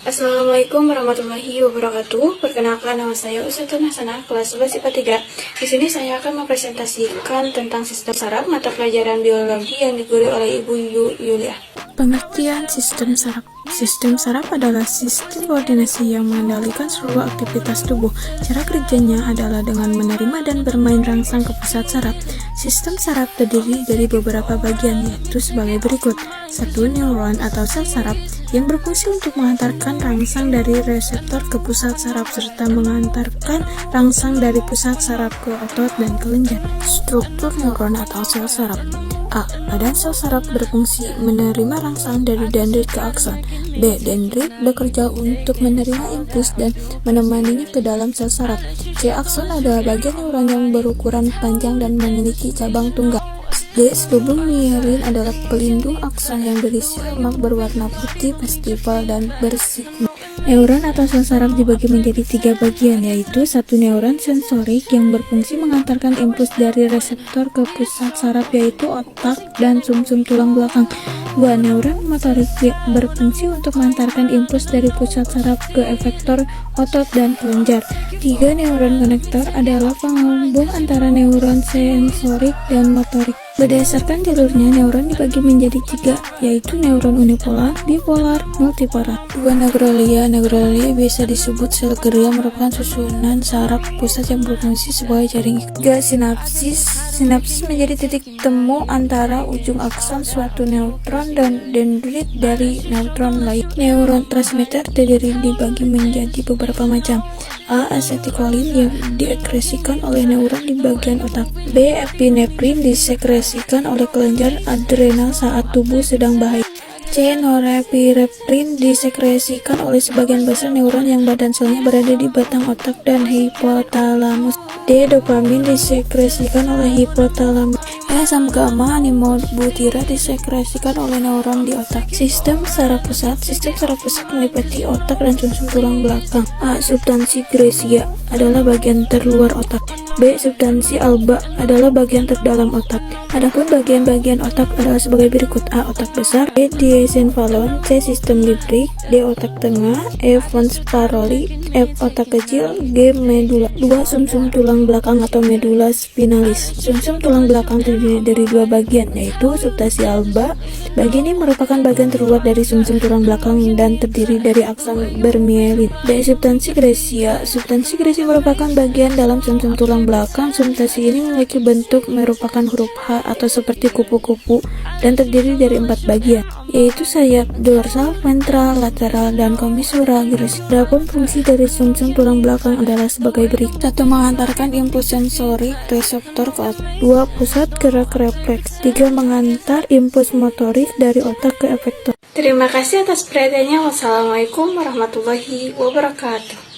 Assalamualaikum warahmatullahi wabarakatuh. Perkenalkan, nama saya Usatun Hasanah, kelas 11 IPA 3. Di sini saya akan mempresentasikan tentang sistem saraf mata pelajaran biologi yang diguru oleh Ibu Yulia. Pengertian sistem saraf. Sistem saraf adalah sistem koordinasi yang mengendalikan seluruh aktivitas tubuh. Cara kerjanya adalah dengan menerima dan bermain rangsang ke pusat saraf. Sistem saraf terdiri dari beberapa bagian, yaitu sebagai berikut. 1. Neuron atau sel saraf yang berfungsi untuk mengantarkan rangsang dari reseptor ke pusat saraf serta mengantarkan rangsang dari pusat saraf ke otot dan kelenjar. Struktur neuron atau sel saraf. A. Badan sel saraf berfungsi menerima rangsang dari dendrit ke akson. B. Dendrit bekerja untuk menerima impuls dan menemaninya ke dalam sel saraf. C. Akson adalah bagian neuron yang berukuran panjang dan memiliki cabang tunggal. D. Selubung mielin adalah pelindung akson yang berisi lemak berwarna putih, festival, dan bersih. Neuron atau sel saraf dibagi menjadi 3 bagian, yaitu 1. Neuron sensorik yang berfungsi mengantarkan impuls dari reseptor ke pusat saraf, yaitu otak dan sumsum tulang belakang. 2. Neuron motorik yang berfungsi untuk mengantarkan impuls dari pusat saraf ke efektor otot dan kelenjar. 3. Neuron konektor adalah penghubung antara neuron sensorik dan motorik. Berdasarkan jalurnya, neuron dibagi menjadi 3, yaitu neuron unipolar, bipolar, multipolar. 2. Neuroglia. Neuroglia bisa disebut sel glia, merupakan susunan saraf pusat yang berfungsi sebagai jaring. 3. Sinapsis. Sinapsis menjadi titik temu antara ujung akson suatu neutron dan dendrit dari neutron lain. Neuron transmitter dibagi menjadi beberapa macam. A. Asetilkolin yang diekskresikan oleh neuron di bagian otak. B. Epinefrin disekresikan oleh kelenjar adrenal saat tubuh sedang bahaya. C. Norepinefrin disekresikan oleh sebagian besar neuron yang badan selnya berada di batang otak dan hipotalamus. D. Dopamin disekresikan oleh hipotalamus. E. Asam gamma animobutira disekresikan oleh neuron di otak. Sistem saraf pusat. Sistem saraf pusat meliputi otak dan sumsum tulang belakang. A. Substansi Gracia adalah bagian terluar otak. B. Substansi alba adalah bagian terdalam otak. Adapun bagian-bagian otak adalah sebagai berikut. A. Otak besar. B. Diencephalon. C. Sistem librik. D. Otak tengah. E. Pons paroli. F. Otak kecil. G. Medula. 2. Sumsum tulang belakang atau medula spinalis. Sumsum tulang belakang terdiri dari 2 bagian, yaitu substansi alba. Bagian ini merupakan bagian terluar dari sumsum tulang belakang dan terdiri dari akson bermielin. D. Substansi Gracia. Substansi Gracia merupakan bagian dalam sumsum tulang belakang. Substansi ini memiliki bentuk merupakan huruf H atau seperti kupu-kupu dan terdiri dari 4 bagian, yaitu sayap, dorsal, ventral, lateral, dan komisura Gracia. Adapun fungsi dari sumsum tulang belakang adalah sebagai berikut. 1. Mengantarkan impuls sensorik reseptor ke otak. 2. Pusat gerak refleks. 3. Mengantar impuls motorik dari otak ke efektor. Terima kasih atas perhatiannya. Wassalamualaikum warahmatullahi wabarakatuh.